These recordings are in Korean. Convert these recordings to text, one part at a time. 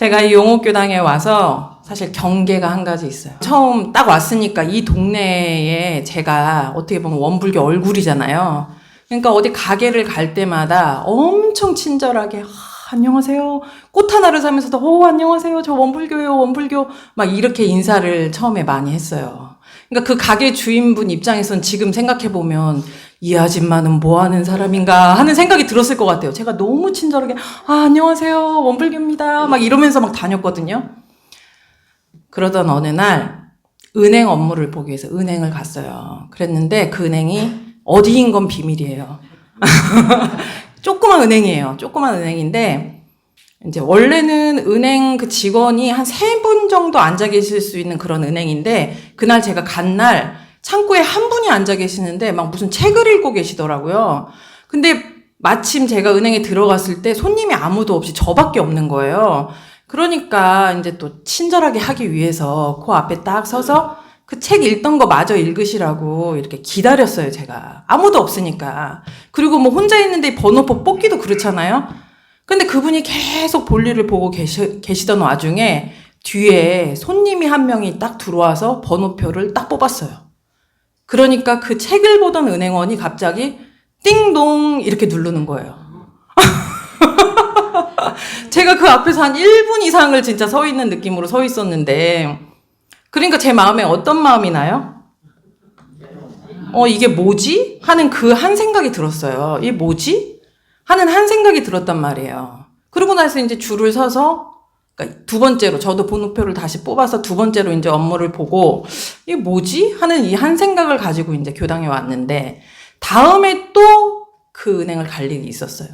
제가 이 용옥교당에 와서 사실 경계가 한 가지 있어요. 처음 딱 왔으니까 이 동네에 제가 어떻게 보면 원불교 얼굴이잖아요. 그러니까 어디 가게를 갈 때마다 엄청 친절하게 안녕하세요. 꽃 하나를 사면서도 안녕하세요. 저 원불교예요. 원불교. 막 이렇게 인사를 처음에 많이 했어요. 그러니까 그 가게 주인분 입장에선 지금 생각해보면 이 아줌마는 뭐 하는 사람인가 하는 생각이 들었을 것 같아요. 제가 너무 친절하게 안녕하세요. 원불교입니다. 막 이러면서 막 다녔거든요. 그러던 어느 날 은행 업무를 보기 위해서 은행을 갔어요. 그랬는데 그 은행이 어디인 건 비밀이에요. 조그만 은행이에요. 조그만 은행인데 이제 원래는 은행 그 직원이 한 3분 정도 앉아 계실 수 있는 그런 은행인데 그날 제가 간 날 창구에 한 분이 앉아 계시는데 막 무슨 책을 읽고 계시더라고요. 근데 마침 제가 은행에 들어갔을 때 손님이 아무도 없이 저밖에 없는 거예요. 그러니까 이제 또 친절하게 하기 위해서 그 앞에 딱 서서 그 책 읽던 거 마저 읽으시라고 이렇게 기다렸어요, 제가. 아무도 없으니까. 그리고 뭐 혼자 있는데 번호표 뽑기도 그렇잖아요? 근데 그분이 계속 볼일을 보고 계시던 와중에 뒤에 손님이 한 명이 딱 들어와서 번호표를 딱 뽑았어요. 그러니까 그 책을 보던 은행원이 갑자기 띵동 이렇게 누르는 거예요. 제가 그 앞에서 한 1분 이상을 진짜 서 있는 느낌으로 서 있었는데 그러니까 제 마음에 어떤 마음이 나요? 이게 뭐지? 하는 그 한 생각이 들었어요. 이게 뭐지? 하는 한 생각이 들었단 말이에요. 그러고 나서 이제 줄을 서서 그러니까 두 번째로 저도 번호표를 다시 뽑아서 두 번째로 이제 업무를 보고 이게 뭐지? 하는 이 한 생각을 가지고 이제 교당에 왔는데 다음에 또 그 은행을 갈 일이 있었어요.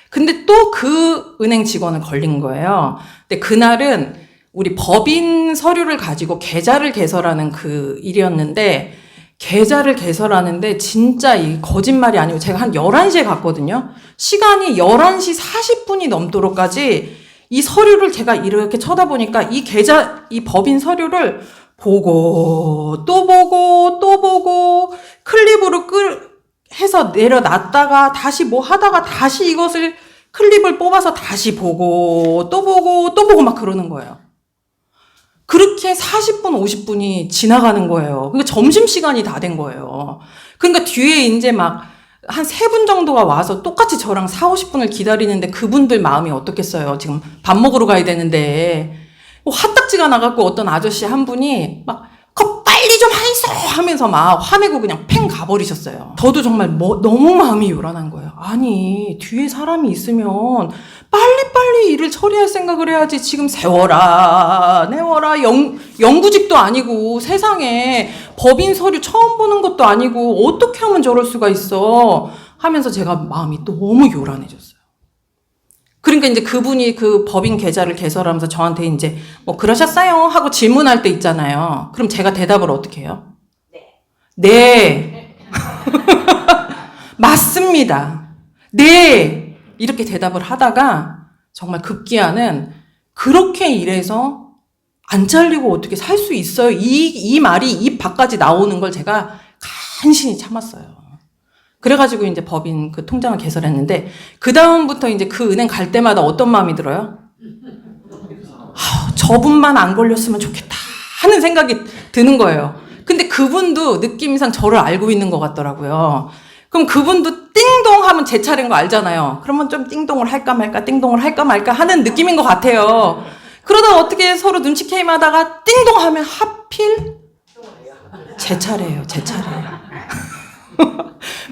근데 또 그 은행 직원을 걸린 거예요. 근데 그날은 우리 법인 서류를 가지고 계좌를 개설하는 그 일이었는데 계좌를 개설하는데 진짜 이 거짓말이 아니고 제가 한 11시에 갔거든요. 시간이 11시 40분이 넘도록까지 이 서류를 제가 이렇게 쳐다보니까 이 법인 서류를 보고 또 보고 또 보고 클립으로 해서 내려놨다가 다시 뭐 하다가 다시 이것을 클립을 뽑아서 다시 보고 또 보고 또 보고 막 그러는 거예요. 그렇게 40분, 50분이 지나가는 거예요. 그러니까 점심시간이 다 된 거예요. 그러니까 뒤에 이제 막 한 3분 정도가 와서 똑같이 저랑 40, 50분을 기다리는데 그분들 마음이 어떻겠어요. 지금 밥 먹으러 가야 되는데. 뭐 화딱지가 나갖고 어떤 아저씨 한 분이 막 빨리 좀 하이소 하면서 막 화내고 그냥 팽 가버리셨어요. 저도 정말 너무 마음이 요란한 거예요. 아니 뒤에 사람이 있으면 빨리빨리 일을 처리할 생각을 해야지. 지금 세워라 내워라 영구직도 아니고 세상에 법인 서류 처음 보는 것도 아니고 어떻게 하면 저럴 수가 있어 하면서 제가 마음이 너무 요란해졌어요. 그러니까 이제 그분이 그 법인 계좌를 개설하면서 저한테 이제 뭐 그러셨어요 하고 질문할 때 있잖아요. 그럼 제가 대답을 어떻게 해요? 네. 맞습니다. 네. 이렇게 대답을 하다가 정말 급기야는 그렇게 일해서 안 잘리고 어떻게 살 수 있어요? 이 말이 입 밖까지 나오는 걸 제가 간신히 참았어요. 그래가지고 이제 법인 그 통장을 개설했는데, 그다음부터 이제 그 은행 갈 때마다 어떤 마음이 들어요? 저분만 안 걸렸으면 좋겠다 하는 생각이 드는 거예요. 근데 그분도 느낌상 저를 알고 있는 것 같더라고요. 그럼 그분도 띵동 하면 제 차례인 거 알잖아요. 그러면 좀 띵동을 할까 말까, 띵동을 할까 말까 하는 느낌인 것 같아요. 그러다 어떻게 서로 눈치 게임 하다가 띵동 하면 하필 제 차례예요, 제 차례.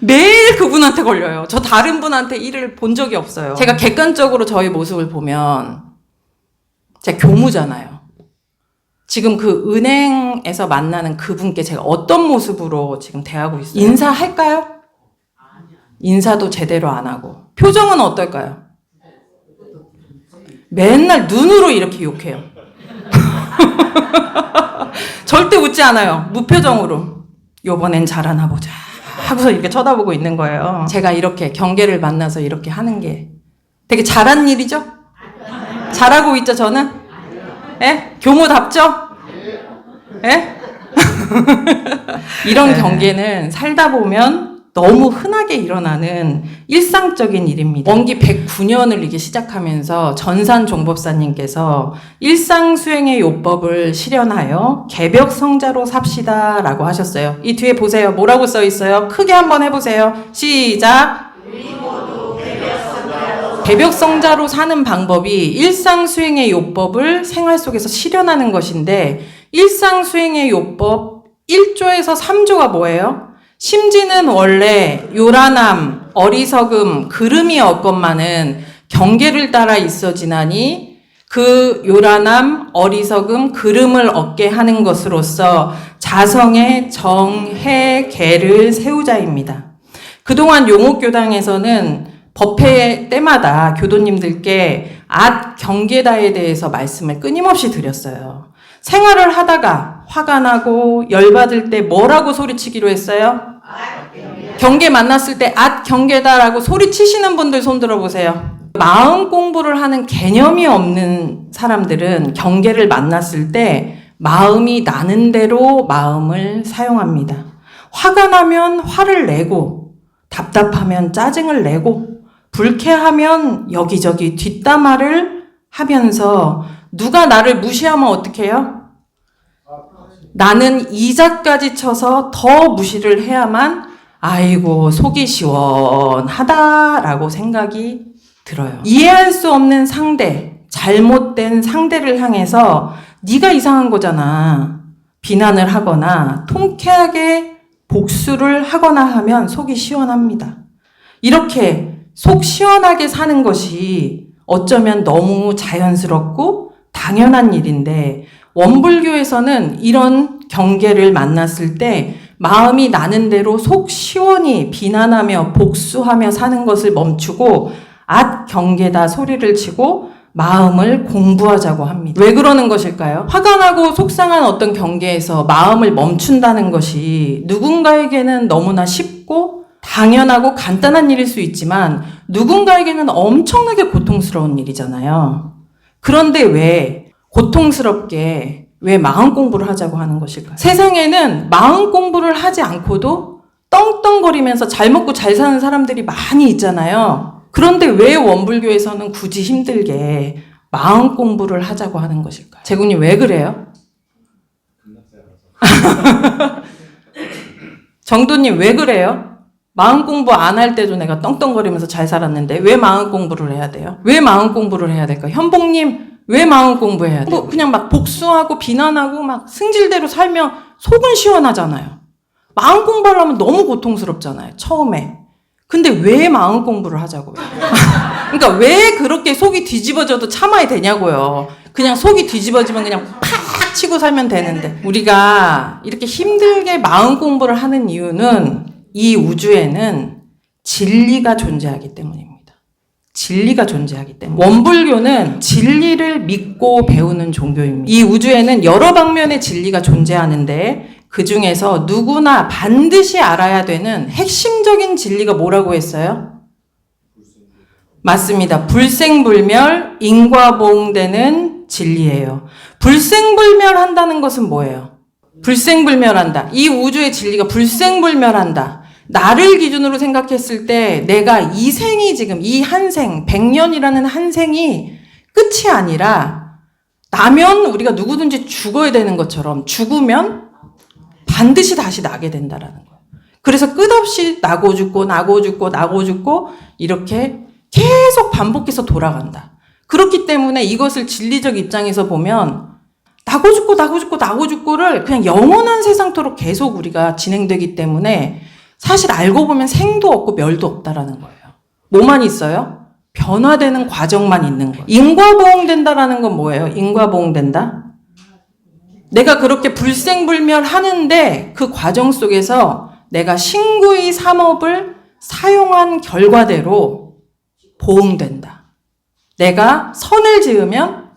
매일 그분한테 걸려요. 저 다른 분한테 일을 본 적이 없어요. 제가 객관적으로 저희 모습을 보면 제가 교무잖아요. 지금 그 은행에서 만나는 그분께 제가 어떤 모습으로 지금 대하고 있어요? 인사할까요? 인사도 제대로 안 하고. 표정은 어떨까요? 맨날 눈으로 이렇게 욕해요. 절대 웃지 않아요. 무표정으로. 요번엔 잘하나 보자 하고서 이렇게 쳐다보고 있는 거예요. 제가 이렇게 경계를 만나서 이렇게 하는 게 되게 잘한 일이죠? 잘하고 있죠, 저는? 예? 교무답죠? 예? 이런 경계는 살다 보면 너무 흔하게 일어나는 일상적인 일입니다. 원기 109년을 이게 시작하면서 전산 종법사님께서 일상수행의 요법을 실현하여 개벽성자로 삽시다라고 하셨어요. 이 뒤에 보세요. 뭐라고 써 있어요? 크게 한번 해보세요. 시작. 개벽성자로 사는 방법이 일상수행의 요법을 생활 속에서 실현하는 것인데, 일상수행의 요법 1조에서 3조가 뭐예요? 심지는 원래 요란함, 어리석음, 그름이 없건만은 경계를 따라 있어지나니 그 요란함, 어리석음, 그름을 얻게 하는 것으로서 자성의 정해, 계를 세우자입니다. 그동안 용옥교당에서는 법회 때마다 교도님들께 경계다에 대해서 말씀을 끊임없이 드렸어요. 생활을 하다가 화가 나고 열받을 때 뭐라고 소리치기로 했어요? 경계 만났을 때 경계다라고 소리치시는 분들 손 들어보세요. 마음 공부를 하는 개념이 없는 사람들은 경계를 만났을 때 마음이 나는 대로 마음을 사용합니다. 화가 나면 화를 내고, 답답하면 짜증을 내고, 불쾌하면 여기저기 뒷담화를 하면서 누가 나를 무시하면 어떻게 해요? 나는 이자까지 쳐서 더 무시를 해야만 아이고 속이 시원하다라고 생각이 들어요. 이해할 수 없는 상대, 잘못된 상대를 향해서 네가 이상한 거잖아 비난을 하거나 통쾌하게 복수를 하거나 하면 속이 시원합니다. 이렇게 속 시원하게 사는 것이 어쩌면 너무 자연스럽고 당연한 일인데, 원불교에서는 이런 경계를 만났을 때 마음이 나는 대로 속 시원히 비난하며 복수하며 사는 것을 멈추고 경계다 소리를 치고 마음을 공부하자고 합니다. 왜 그러는 것일까요? 화가 나고 속상한 어떤 경계에서 마음을 멈춘다는 것이 누군가에게는 너무나 쉽고 당연하고 간단한 일일 수 있지만 누군가에게는 엄청나게 고통스러운 일이잖아요. 그런데 왜 고통스럽게 왜 마음 공부를 하자고 하는 것일까요? 세상에는 마음 공부를 하지 않고도 떵떵거리면서 잘 먹고 잘 사는 사람들이 많이 있잖아요. 그런데 왜 원불교에서는 굳이 힘들게 마음 공부를 하자고 하는 것일까요? 제국님 왜 그래요? 정도님 왜 그래요? 마음 공부 안 할 때도 내가 떵떵거리면서 잘 살았는데 왜 마음 공부를 해야 돼요? 왜 마음 공부를 해야 될까요? 현복님 왜 마음 공부해야 돼요? 그냥 막 복수하고 비난하고 막 승질대로 살면 속은 시원하잖아요. 마음 공부를 하면 너무 고통스럽잖아요. 처음에. 근데 왜 마음 공부를 하자고요? 그러니까 왜 그렇게 속이 뒤집어져도 참아야 되냐고요. 그냥 속이 뒤집어지면 그냥 팍 치고 살면 되는데. 우리가 이렇게 힘들게 마음 공부를 하는 이유는 이 우주에는 진리가 존재하기 때문입니다. 진리가 존재하기 때문에. 원불교는 진리를 믿고 배우는 종교입니다. 이 우주에는 여러 방면의 진리가 존재하는데 그 중에서 누구나 반드시 알아야 되는 핵심적인 진리가 뭐라고 했어요? 맞습니다. 불생불멸, 인과보응되는 진리예요. 불생불멸한다는 것은 뭐예요? 불생불멸한다. 이 우주의 진리가 불생불멸한다. 나를 기준으로 생각했을 때 내가 이 생이 지금 이 한 생, 100년이라는 한 생이 끝이 아니라 나면 우리가 누구든지 죽어야 되는 것처럼 죽으면 반드시 다시 나게 된다라는 거예요. 그래서 끝없이 나고 죽고 나고 죽고 나고 죽고 이렇게 계속 반복해서 돌아간다. 그렇기 때문에 이것을 진리적 입장에서 보면 나고 죽고 나고 죽고 나고 죽고를 그냥 영원한 세상토록 계속 우리가 진행되기 때문에 사실 알고 보면 생도 없고 멸도 없다라는 거예요. 뭐만 있어요? 변화되는 과정만 있는 거예요. 인과보응된다라는 건 뭐예요? 인과보응된다? 내가 그렇게 불생불멸 하는데 그 과정 속에서 내가 신구의 삼업을 사용한 결과대로 보응된다. 내가 선을 지으면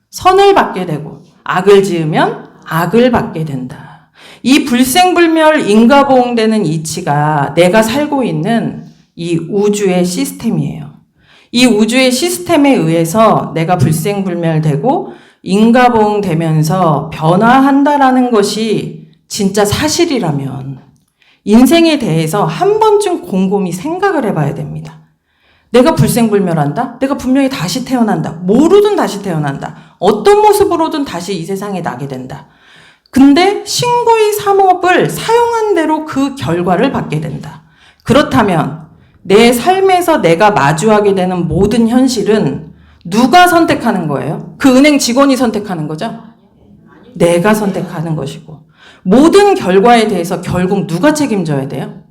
선을 받게 되고 악을 지으면 악을 받게 된다. 이 불생불멸 인과보응되는 이치가 내가 살고 있는 이 우주의 시스템이에요. 이 우주의 시스템에 의해서 내가 불생불멸되고 인과보응되면서 변화한다라는 것이 진짜 사실이라면 인생에 대해서 한 번쯤 곰곰이 생각을 해봐야 됩니다. 내가 불생불멸한다? 내가 분명히 다시 태어난다. 뭐로든 다시 태어난다. 어떤 모습으로든 다시 이 세상에 나게 된다. 근데 신구의 삼업을 사용한 대로 그 결과를 받게 된다. 그렇다면 내 삶에서 내가 마주하게 되는 모든 현실은 누가 선택하는 거예요? 그 은행 직원이 선택하는 거죠? 내가 선택하는 것이고, 모든 결과에 대해서 결국 누가 책임져야 돼요?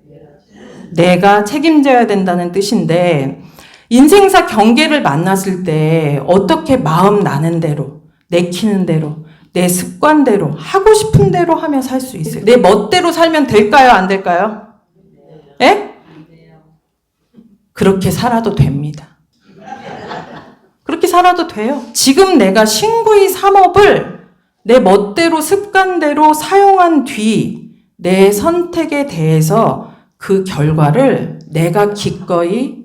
내가 책임져야 된다는 뜻인데, 인생사 경계를 만났을 때 어떻게 마음 나는 대로, 내키는 대로, 내 습관대로, 하고 싶은 대로 하며 살 수 있어요. 내 멋대로 살면 될까요? 안 될까요? 예? 그렇게 살아도 됩니다. 그렇게 살아도 돼요. 지금 내가 신구의 삼업을 내 멋대로 습관대로 사용한 뒤 내 선택에 대해서 그 결과를 내가 기꺼이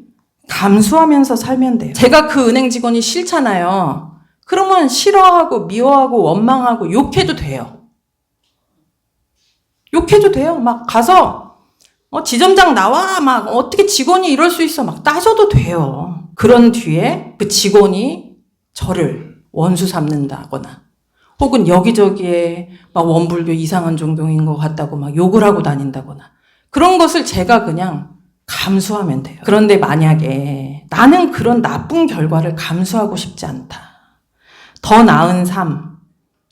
감수하면서 살면 돼요. 제가 그 은행 직원이 싫잖아요. 그러면 싫어하고 미워하고 원망하고 욕해도 돼요. 욕해도 돼요. 막 가서 지점장 나와, 막 어떻게 직원이 이럴 수 있어, 막 따져도 돼요. 그런 뒤에 그 직원이 저를 원수 삼는다거나 혹은 여기저기에 막 원불교 이상한 종교인 것 같다고 막 욕을 하고 다닌다거나 그런 것을 제가 그냥 감수하면 돼요. 그런데 만약에 나는 그런 나쁜 결과를 감수하고 싶지 않다. 더 나은 삶,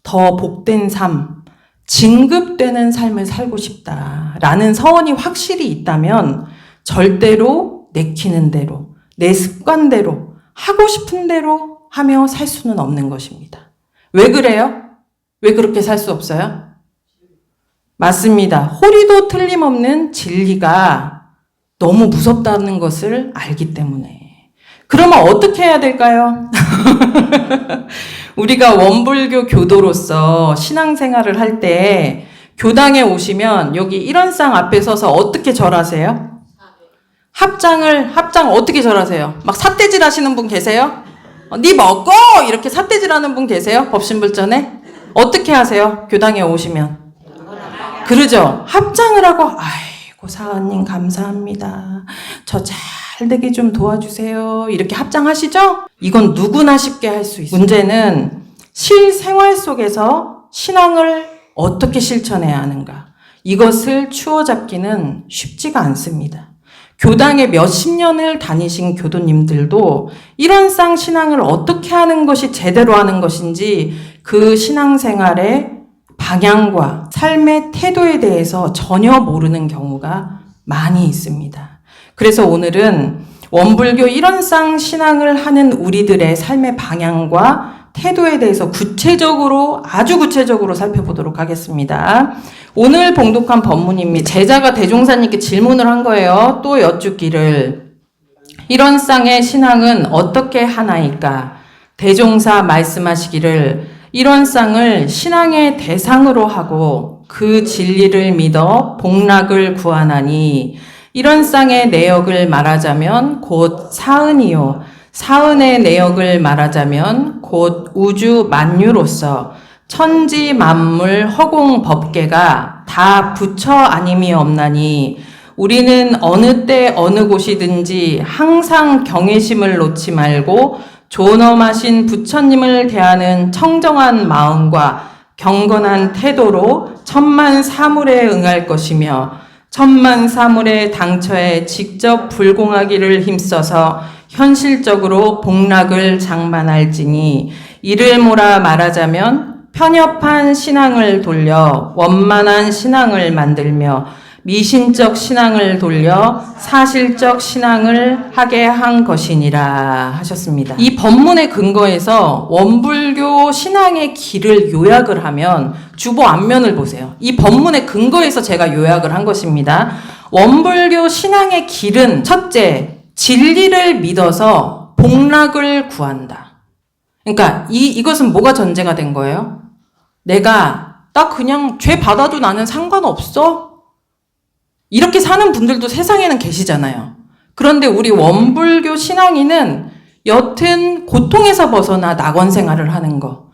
더 복된 삶, 진급되는 삶을 살고 싶다라는 서원이 확실히 있다면 절대로 내키는 대로, 내 습관대로, 하고 싶은 대로 하며 살 수는 없는 것입니다. 왜 그래요? 왜 그렇게 살 수 없어요? 맞습니다. 호리도 틀림없는 진리가 너무 무섭다는 것을 알기 때문에. 그러면 어떻게 해야 될까요? 우리가 원불교 교도로서 신앙생활을 할 때 교당에 오시면 여기 일원상 앞에 서서 어떻게 절하세요? 합장 어떻게 절하세요? 막 삿대질 하시는 분 계세요? 네 먹고! 이렇게 삿대질 하는 분 계세요? 법신불전에? 어떻게 하세요? 교당에 오시면. 그러죠? 합장을 하고, 아이고, 사은님 감사합니다. 저 잘 되게 좀 도와주세요. 이렇게 합장하시죠? 이건 누구나 쉽게 할 수 있어요. 문제는 실생활 속에서 신앙을 어떻게 실천해야 하는가. 이것을 추워 잡기는 쉽지가 않습니다. 교당에 몇십 년을 다니신 교도님들도 일원상 신앙을 어떻게 하는 것이 제대로 하는 것인지 그 신앙생활의 방향과 삶의 태도에 대해서 전혀 모르는 경우가 많이 있습니다. 그래서 오늘은 원불교 일원상 신앙을 하는 우리들의 삶의 방향과 태도에 대해서 아주 구체적으로 살펴보도록 하겠습니다. 오늘 봉독한 법문입니다. 제자가 대종사님께 질문을 한 거예요. 또 여쭙기를 일원상의 신앙은 어떻게 하나이까? 대종사 말씀하시기를 일원상을 신앙의 대상으로 하고 그 진리를 믿어 복락을 구하나니 일원상의 내역을 말하자면 곧 사은이요. 사은의 내역을 말하자면 곧 우주 만유로서 천지 만물 허공 법계가 다 부처 아님이 없나니 우리는 어느 때 어느 곳이든지 항상 경외심을 놓지 말고 존엄하신 부처님을 대하는 청정한 마음과 경건한 태도로 천만 사물에 응할 것이며 천만 사물의 당처에 직접 불공하기를 힘써서 현실적으로 복락을 장만할지니 이를 몰아 말하자면 편협한 신앙을 돌려 원만한 신앙을 만들며 미신적 신앙을 돌려 사실적 신앙을 하게 한 것이니라 하셨습니다. 이 법문의 근거에서 원불교 신앙의 길을 요약을 하면 주보 앞면을 보세요. 이 법문의 근거에서 제가 요약을 한 것입니다. 원불교 신앙의 길은 첫째, 진리를 믿어서 복락을 구한다. 그러니까 이것은 뭐가 전제가 된 거예요? 나 그냥 죄 받아도 나는 상관없어? 이렇게 사는 분들도 세상에는 계시잖아요. 그런데 우리 원불교 신앙인은 여튼 고통에서 벗어나 낙원 생활을 하는 거,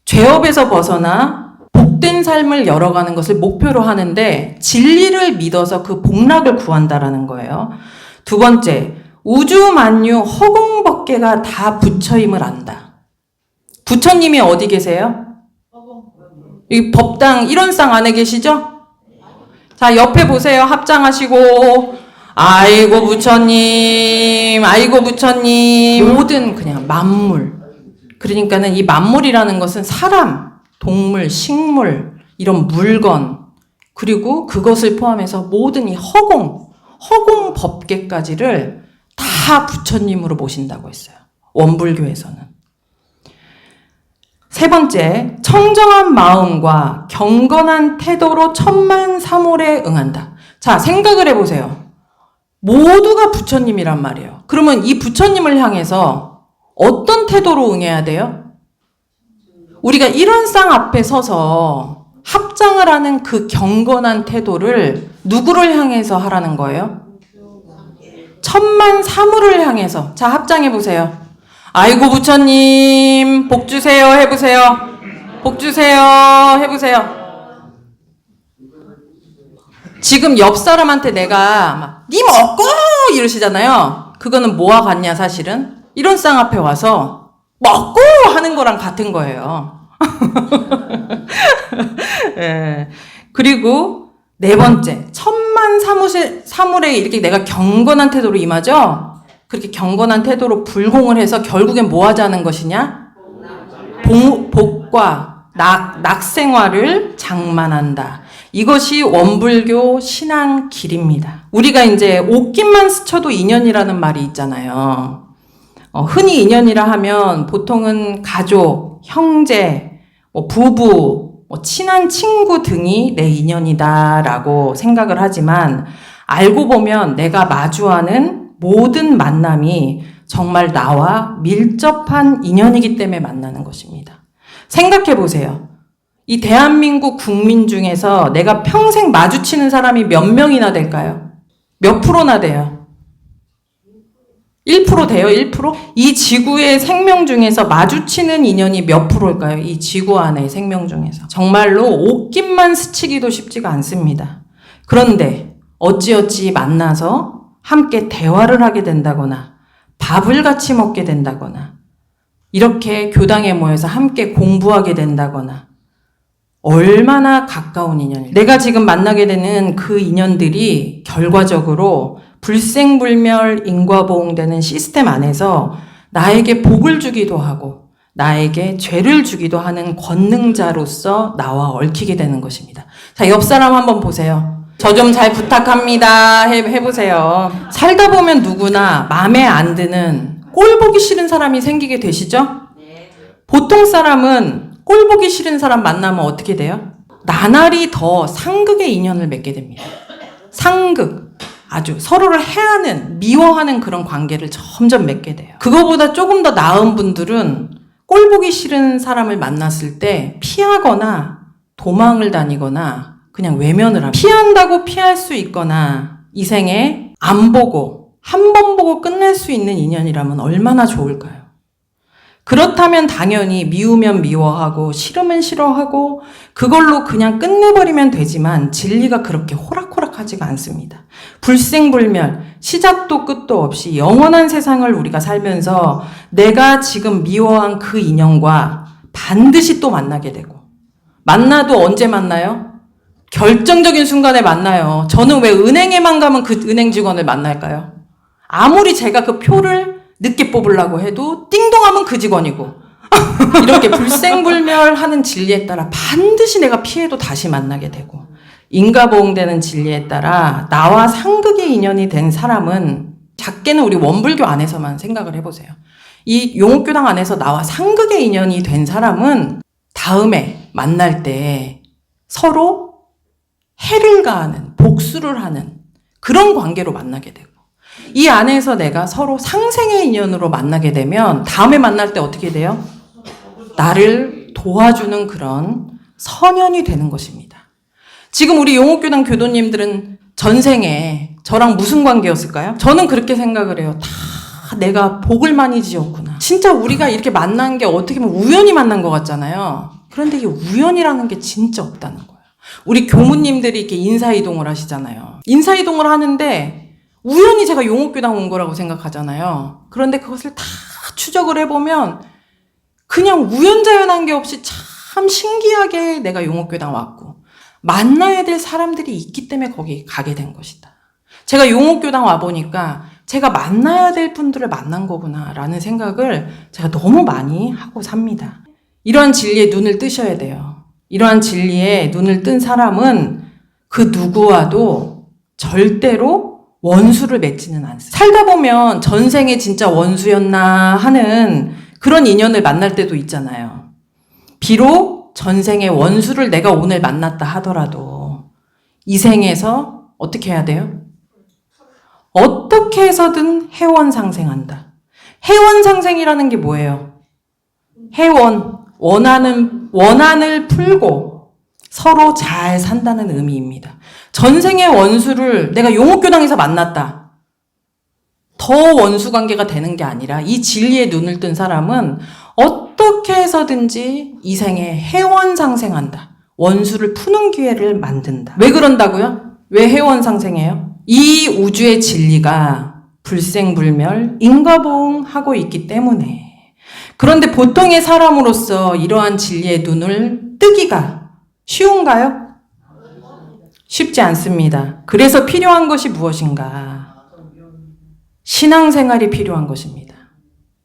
죄업에서 벗어나 복된 삶을 열어가는 것을 목표로 하는데 진리를 믿어서 그 복락을 구한다라는 거예요. 두 번째, 우주 만유 허공법계가 다 부처임을 안다. 부처님이 어디 계세요? 이 법당 일원상 안에 계시죠? 자, 옆에 보세요. 합장하시고, 아이고 부처님, 아이고 부처님. 모든 그냥 만물. 그러니까는 이 만물이라는 것은 사람, 동물, 식물, 이런 물건, 그리고 그것을 포함해서 모든 이 허공 법계까지를 다 부처님으로 모신다고 했어요. 원불교에서는. 세 번째, 청정한 마음과 경건한 태도로 천만사물에 응한다. 자, 생각을 해보세요. 모두가 부처님이란 말이에요. 그러면 이 부처님을 향해서 어떤 태도로 응해야 돼요? 우리가 일원상 앞에 서서 합장을 하는 그 경건한 태도를 누구를 향해서 하라는 거예요? 천만사물을 향해서. 자, 합장해보세요. 아이고 부처님 복 주세요 해보세요. 복 주세요 해보세요. 지금 옆 사람한테 내가 막 니 먹고 이러시잖아요. 그거는 뭐와 같냐 사실은? 일원상 앞에 와서 먹고 하는 거랑 같은 거예요. 네. 그리고 네 번째, 천만사물에 이렇게 내가 경건한 태도로 임하죠. 그렇게 경건한 태도로 불공을 해서 결국엔 뭐 하자는 것이냐? 복과 낙생활을 장만한다. 이것이 원불교 신앙 길입니다. 우리가 이제 옷깃만 스쳐도 인연이라는 말이 있잖아요. 흔히 인연이라 하면 보통은 가족, 형제, 부부, 친한 친구 등이 내 인연이다라고 생각을 하지만 알고 보면 내가 마주하는 모든 만남이 정말 나와 밀접한 인연이기 때문에 만나는 것입니다. 생각해 보세요. 이 대한민국 국민 중에서 내가 평생 마주치는 사람이 몇 명이나 될까요? 몇 프로나 돼요? 1% 돼요? 1%? 이 지구의 생명 중에서 마주치는 인연이 몇 프로일까요? 이 지구 안의 생명 중에서. 정말로 옷깃만 스치기도 쉽지가 않습니다. 그런데 어찌어찌 만나서 함께 대화를 하게 된다거나 밥을 같이 먹게 된다거나 이렇게 교당에 모여서 함께 공부하게 된다거나 얼마나 가까운 인연일까. 내가 지금 만나게 되는 그 인연들이 결과적으로 불생불멸 인과보응되는 시스템 안에서 나에게 복을 주기도 하고 나에게 죄를 주기도 하는 권능자로서 나와 얽히게 되는 것입니다. 자, 옆 사람 한번 보세요. 저 좀 잘 부탁합니다. 해보세요. 살다 보면 누구나 마음에 안 드는 꼴 보기 싫은 사람이 생기게 되시죠? 보통 사람은 꼴 보기 싫은 사람 만나면 어떻게 돼요? 나날이 더 상극의 인연을 맺게 됩니다. 상극. 아주 서로를 해하는, 미워하는 그런 관계를 점점 맺게 돼요. 그거보다 조금 더 나은 분들은 꼴 보기 싫은 사람을 만났을 때 피하거나 도망을 다니거나 그냥 외면을 합니다. 피한다고 피할 수 있거나 이 생에 안 보고 한 번 보고 끝낼 수 있는 인연이라면 얼마나 좋을까요? 그렇다면 당연히 미우면 미워하고 싫으면 싫어하고 그걸로 그냥 끝내버리면 되지만 진리가 그렇게 호락호락하지가 않습니다. 불생불멸, 시작도 끝도 없이 영원한 세상을 우리가 살면서 내가 지금 미워한 그 인연과 반드시 또 만나게 되고 만나도 언제 만나요? 결정적인 순간에 만나요. 저는 왜 은행에만 가면 그 은행 직원을 만날까요? 아무리 제가 그 표를 늦게 뽑으려고 해도 띵동하면 그 직원이고 이렇게 불생불멸하는 진리에 따라 반드시 내가 피해도 다시 만나게 되고 인과보응되는 진리에 따라 나와 상극의 인연이 된 사람은 작게는 우리 원불교 안에서만 생각을 해보세요. 이 용옥교당 안에서 나와 상극의 인연이 된 사람은 다음에 만날 때 서로 해를 가하는, 복수를 하는 그런 관계로 만나게 되고 이 안에서 내가 서로 상생의 인연으로 만나게 되면 다음에 만날 때 어떻게 돼요? 나를 도와주는 그런 선연이 되는 것입니다. 지금 우리 용옥교당 교도님들은 전생에 저랑 무슨 관계였을까요? 저는 그렇게 생각을 해요. 다 내가 복을 많이 지었구나. 진짜 우리가 이렇게 만난 게 어떻게 보면 우연히 만난 것 같잖아요. 그런데 이게 우연이라는 게 진짜 없다는 거예요. 우리 교무님들이 이렇게 인사이동을 하시잖아요. 인사이동을 하는데 우연히 제가 용옥교당 온 거라고 생각하잖아요. 그런데 그것을 다 추적을 해보면 그냥 우연자연한 게 없이 참 신기하게 내가 용옥교당 왔고 만나야 될 사람들이 있기 때문에 거기 가게 된 것이다. 제가 용옥교당 와보니까 제가 만나야 될 분들을 만난 거구나 라는 생각을 제가 너무 많이 하고 삽니다. 이러한 진리에 눈을 뜨셔야 돼요. 이러한 진리에 눈을 뜬 사람은 그 누구와도 절대로 원수를 맺지는 않습니다. 살다 보면 전생에 진짜 원수였나 하는 그런 인연을 만날 때도 있잖아요. 비록 전생에 원수를 내가 오늘 만났다 하더라도 이 생에서 어떻게 해야 돼요? 어떻게 해서든 해원상생한다. 해원상생이라는 게 뭐예요? 해원, 원한을 풀고 서로 잘 산다는 의미입니다. 전생의 원수를 내가 용옥교당에서 만났다. 더 원수 관계가 되는 게 아니라 이 진리에 눈을 뜬 사람은 어떻게 해서든지 이 생에 해원상생한다. 원수를 푸는 기회를 만든다. 왜 그런다고요? 왜 해원상생해요? 이 우주의 진리가 불생불멸, 인과보응하고 있기 때문에. 그런데 보통의 사람으로서 이러한 진리의 눈을 뜨기가 쉬운가요? 쉽지 않습니다. 그래서 필요한 것이 무엇인가? 신앙생활이 필요한 것입니다.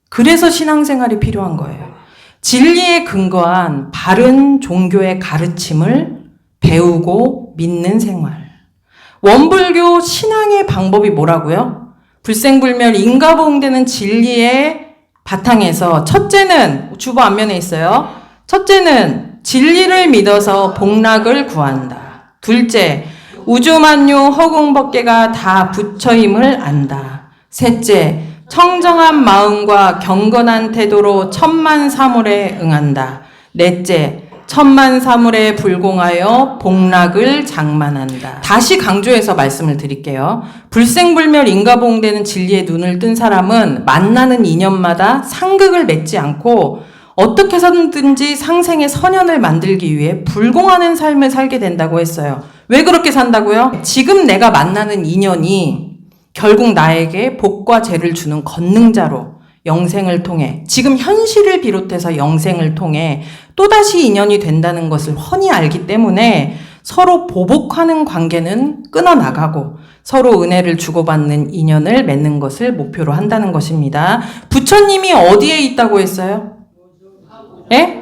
그래서 신앙생활이 필요한 거예요. 진리에 근거한 바른 종교의 가르침을 배우고 믿는 생활. 원불교 신앙의 방법이 뭐라고요? 불생불멸 인과보응되는 진리의 바탕에서 첫째는 주보 앞면에 있어요. 첫째는 진리를 믿어서 복락을 구한다. 둘째, 우주만유 허공법계가 다 부처임을 안다. 셋째, 청정한 마음과 경건한 태도로 천만사물에 응한다. 넷째, 천만사물에 불공하여 복락을 장만한다. 다시 강조해서 말씀을 드릴게요. 불생불멸 인과보응되는 진리에 눈을 뜬 사람은 만나는 인연마다 상극을 맺지 않고 어떻게 해서든지 상생의 선연을 만들기 위해 불공하는 삶을 살게 된다고 했어요. 왜 그렇게 산다고요? 지금 내가 만나는 인연이 결국 나에게 복과 재를 주는 권능자로 영생을 통해 지금 현실을 비롯해서 영생을 통해 또다시 인연이 된다는 것을 훤히 알기 때문에 서로 보복하는 관계는 끊어나가고 서로 은혜를 주고받는 인연을 맺는 것을 목표로 한다는 것입니다. 부처님이 어디에 있다고 했어요? 예?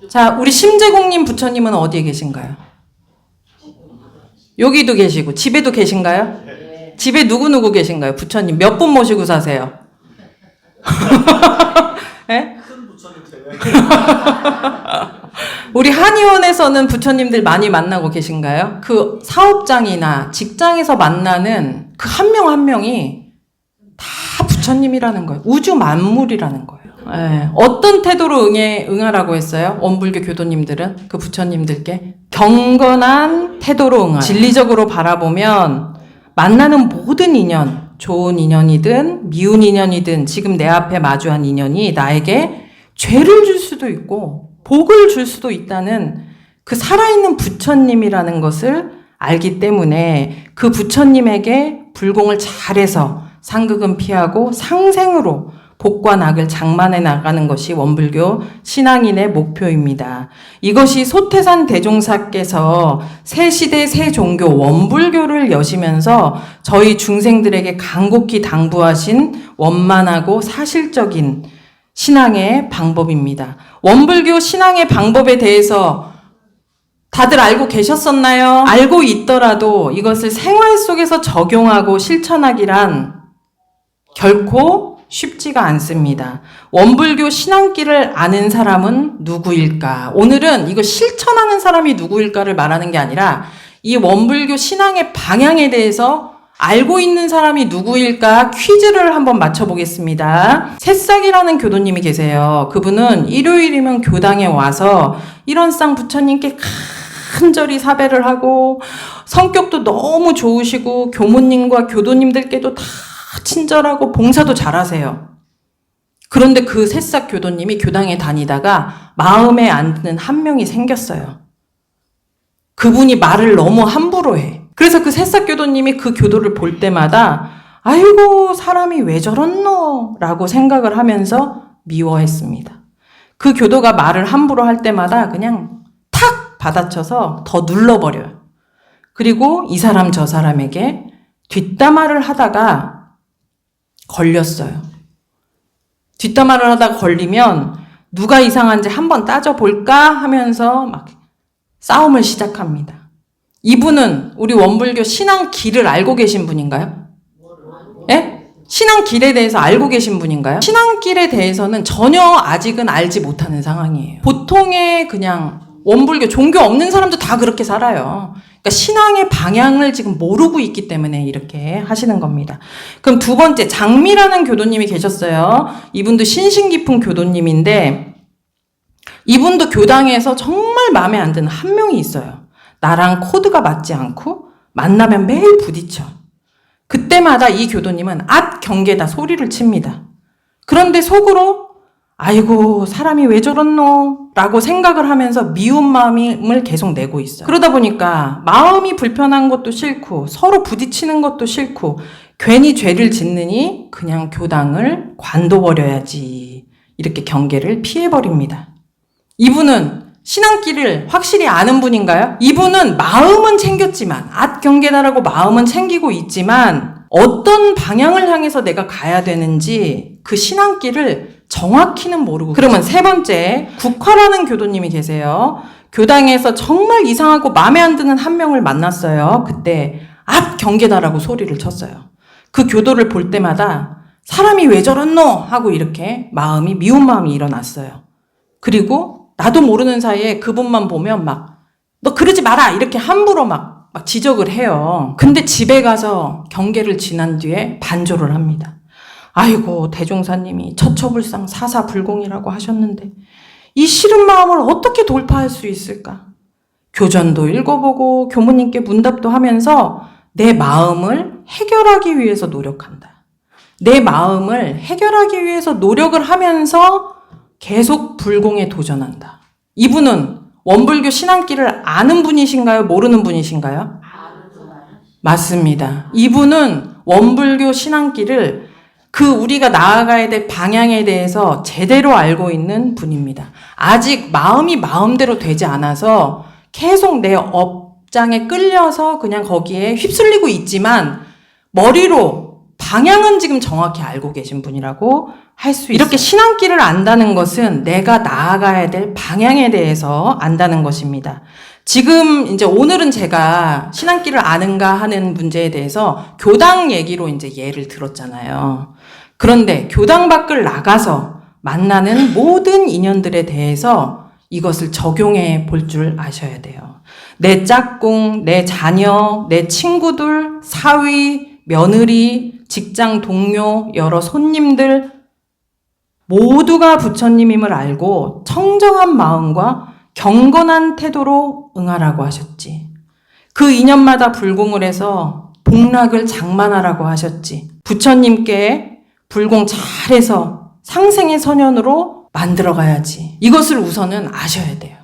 자, 우리 심재공님 부처님은 어디에 계신가요? 여기도 계시고 집에도 계신가요? 집에 누구 계신가요? 부처님 몇 분 모시고 사세요? 예? 큰 부처님 제외. 우리 한의원에서는 부처님들 많이 만나고 계신가요? 그 사업장이나 직장에서 만나는 그 한 명 한 명이 다 부처님이라는 거예요. 우주 만물이라는 거예요. 예. 어떤 태도로 응하라고 했어요? 원불교 교도님들은 그 부처님들께 경건한 태도로 응하라. 진리적으로 바라보면 만나는 모든 인연, 좋은 인연이든 미운 인연이든 지금 내 앞에 마주한 인연이 나에게 죄를 줄 수도 있고 복을 줄 수도 있다는 그 살아있는 부처님이라는 것을 알기 때문에 그 부처님에게 불공을 잘해서 상극은 피하고 상생으로 복과 낙을 장만해 나가는 것이 원불교 신앙인의 목표입니다. 이것이 소태산 대종사께서 새 시대 새 종교 원불교를 여시면서 저희 중생들에게 간곡히 당부하신 원만하고 사실적인 신앙의 방법입니다. 원불교 신앙의 방법에 대해서 다들 알고 계셨었나요? 알고 있더라도 이것을 생활 속에서 적용하고 실천하기란 결코 쉽지가 않습니다. 원불교 신앙길을 아는 사람은 누구일까? 오늘은 이거 실천하는 사람이 누구일까를 말하는 게 아니라 이 원불교 신앙의 방향에 대해서 알고 있는 사람이 누구일까 퀴즈를 한번 맞춰보겠습니다. 새싹이라는 교도님이 계세요. 그분은 일요일이면 교당에 와서 일원상 부처님께 간절히 사배를 하고 성격도 너무 좋으시고 교무님과 교도님들께도 다 친절하고 봉사도 잘하세요. 그런데 그 새싹 교도님이 교당에 다니다가 마음에 안 드는 한 명이 생겼어요. 그분이 말을 너무 함부로 해. 그래서 그 새싹교도님이 그 교도를 볼 때마다 아이고 사람이 왜 저렇노? 라고 생각을 하면서 미워했습니다. 그 교도가 말을 함부로 할 때마다 그냥 탁 받아쳐서 더 눌러버려요. 그리고 이 사람 저 사람에게 뒷담화를 하다가 걸렸어요. 뒷담화를 하다가 걸리면 누가 이상한지 한번 따져볼까 하면서 막 싸움을 시작합니다. 이분은 우리 원불교 신앙 길을 알고 계신 분인가요? 예? 신앙 길에 대해서 알고 계신 분인가요? 신앙 길에 대해서는 전혀 아직은 알지 못하는 상황이에요. 보통의 그냥 원불교 종교 없는 사람도 다 그렇게 살아요. 그러니까 신앙의 방향을 지금 모르고 있기 때문에 이렇게 하시는 겁니다. 그럼 두 번째, 장미라는 교도님이 계셨어요. 이분도 신신 깊은 교도님인데 이분도 교당에서 정말 마음에 안 드는 한 명이 있어요. 나랑 코드가 맞지 않고 만나면 매일 부딪혀. 그때마다 이 교도님은 앗 경계다 소리를 칩니다. 그런데 속으로 아이고 사람이 왜 저렇노? 라고 생각을 하면서 미운 마음을 계속 내고 있어요. 그러다 보니까 마음이 불편한 것도 싫고 서로 부딪히는 것도 싫고 괜히 죄를 짓느니 그냥 교당을 관둬버려야지 이렇게 경계를 피해버립니다. 이분은 신앙길을 확실히 아는 분인가요? 이분은 마음은 챙겼지만 앗경계다라고 마음은 챙기고 있지만 어떤 방향을 향해서 내가 가야 되는지 그 신앙길을 정확히는 모르고. 그러면 세 번째, 국화라는 교도님이 계세요. 교당에서 정말 이상하고 마음에 안 드는 한 명을 만났어요. 그때 앗경계다라고 소리를 쳤어요. 그 교도를 볼 때마다 사람이 왜 저렇노? 하고 이렇게 미운 마음이 일어났어요. 그리고 나도 모르는 사이에 그분만 보면 너 그러지 마라! 이렇게 함부로 막 지적을 해요. 근데 집에 가서 경계를 지난 뒤에 반조를 합니다. 아이고, 대종사님이 처처불상 사사불공이라고 하셨는데 이 싫은 마음을 어떻게 돌파할 수 있을까? 교전도 읽어보고 교무님께 문답도 하면서 내 마음을 해결하기 위해서 노력한다. 내 마음을 해결하기 위해서 노력을 하면서 계속 불공에 도전한다. 이분은 원불교 신앙길을 아는 분이신가요? 모르는 분이신가요? 맞습니다. 이분은 원불교 신앙길을 우리가 나아가야 될 방향에 대해서 제대로 알고 있는 분입니다. 아직 마음이 마음대로 되지 않아서 계속 내 업장에 끌려서 그냥 거기에 휩쓸리고 있지만 머리로 방향은 지금 정확히 알고 계신 분이라고 할 수 있어요. 이렇게 신앙길을 안다는 것은 내가 나아가야 될 방향에 대해서 안다는 것입니다. 지금 이제 오늘은 제가 신앙길을 아는가 하는 문제에 대해서 교당 얘기로 이제 예를 들었잖아요. 그런데 교당 밖을 나가서 만나는 모든 인연들에 대해서 이것을 적용해 볼 줄 아셔야 돼요. 내 짝꿍, 내 자녀, 내 친구들, 사위, 며느리, 직장 동료, 여러 손님들 모두가 부처님임을 알고 청정한 마음과 경건한 태도로 응하라고 하셨지. 그 인연마다 불공을 해서 복락을 장만하라고 하셨지. 부처님께 불공 잘해서 상생의 선연으로 만들어가야지. 이것을 우선은 아셔야 돼요.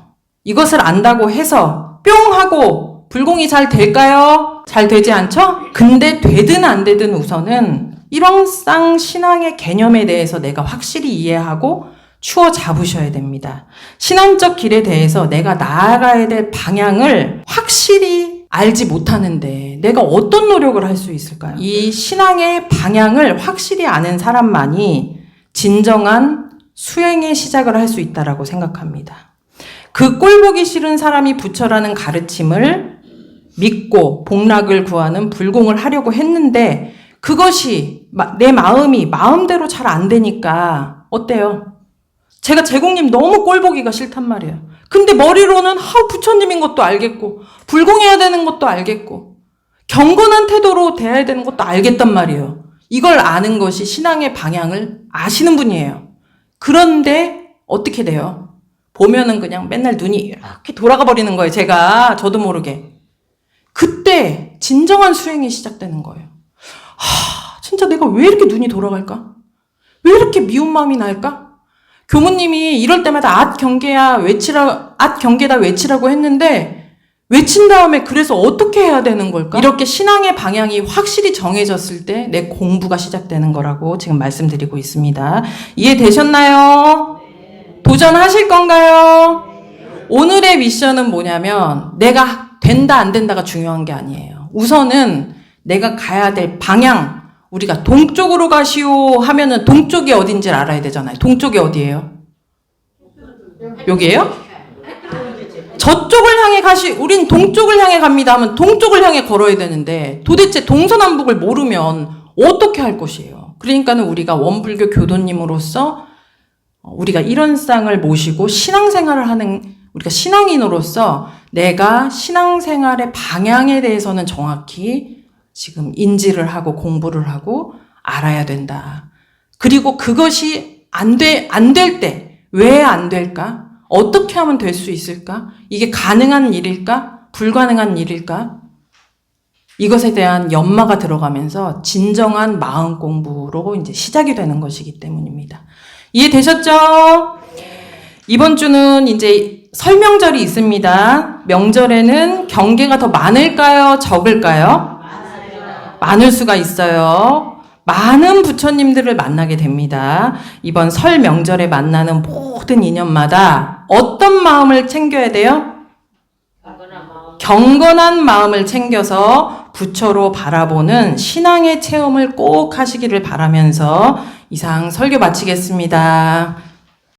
이것을 안다고 해서 뿅 하고 불공이 잘 될까요? 잘 되지 않죠? 근데 되든 안 되든 우선은 일왕상 신앙의 개념에 대해서 내가 확실히 이해하고 추어 잡으셔야 됩니다. 신앙적 길에 대해서 내가 나아가야 될 방향을 확실히 알지 못하는데 내가 어떤 노력을 할 수 있을까요? 이 신앙의 방향을 확실히 아는 사람만이 진정한 수행의 시작을 할 수 있다라고 생각합니다. 그 꼴보기 싫은 사람이 부처라는 가르침을 믿고 복락을 구하는 불공을 하려고 했는데 그것이 내 마음이 마음대로 잘 안 되니까 어때요? 제가 제공님 너무 꼴보기가 싫단 말이에요. 근데 머리로는 부처님인 것도 알겠고 불공해야 되는 것도 알겠고 경건한 태도로 대해야 되는 것도 알겠단 말이에요. 이걸 아는 것이 신앙의 방향을 아시는 분이에요. 그런데 어떻게 돼요? 보면은 그냥 맨날 눈이 이렇게 돌아가 버리는 거예요. 저도 모르게. 그때 진정한 수행이 시작되는 거예요. 진짜 내가 왜 이렇게 눈이 돌아갈까? 왜 이렇게 미운 마음이 날까? 교무님이 이럴 때마다 앗 경계야 외치라, 앗 경계다 외치라고 했는데 외친 다음에 그래서 어떻게 해야 되는 걸까? 이렇게 신앙의 방향이 확실히 정해졌을 때 내 공부가 시작되는 거라고 지금 말씀드리고 있습니다. 이해되셨나요? 도전하실 건가요? 오늘의 미션은 뭐냐면 내가 된다 안 된다가 중요한 게 아니에요. 우선은 내가 가야 될 방향, 우리가 동쪽으로 가시오 하면은 동쪽이 어딘지를 알아야 되잖아요. 동쪽이 어디예요? 여기예요? 저쪽을 향해 우린 동쪽을 향해 갑니다 하면 동쪽을 향해 걸어야 되는데 도대체 동서남북을 모르면 어떻게 할 것이에요? 그러니까는 우리가 원불교 교도님으로서 우리가 이런 상을 모시고 신앙생활을 하는 우리가 신앙인으로서 내가 신앙생활의 방향에 대해서는 정확히 지금 인지를 하고 공부를 하고 알아야 된다. 그리고 그것이 안 될 때 왜 안 될까? 어떻게 하면 될 수 있을까? 이게 가능한 일일까? 불가능한 일일까? 이것에 대한 연마가 들어가면서 진정한 마음 공부로 이제 시작이 되는 것이기 때문입니다. 이해되셨죠? 이번 주는 이제 설명절이 있습니다. 명절에는 경계가 더 많을까요? 적을까요? 많을 수가 있어요. 많은 부처님들을 만나게 됩니다. 이번 설 명절에 만나는 모든 인연마다 어떤 마음을 챙겨야 돼요? 경건한 마음을 챙겨서 부처로 바라보는 신앙의 체험을 꼭 하시기를 바라면서 이상 설교 마치겠습니다.